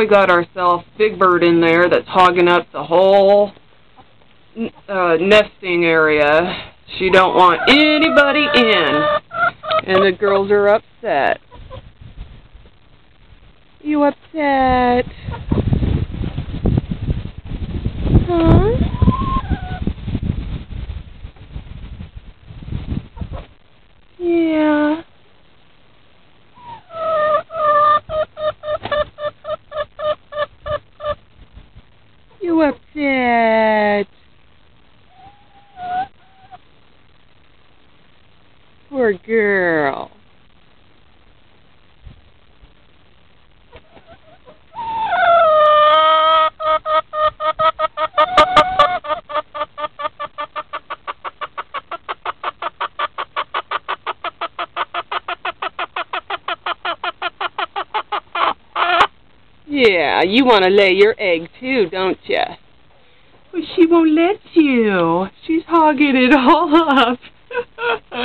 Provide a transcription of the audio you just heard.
we got ourselves Big Bird in there that's hogging up the whole nesting area. She don't want anybody in. And the girls are upset. You upset? Huh? Yeah. You upset? Poor girl. Yeah, you want to lay your egg too, don't you? Well, she won't let you. She's hogging it all up.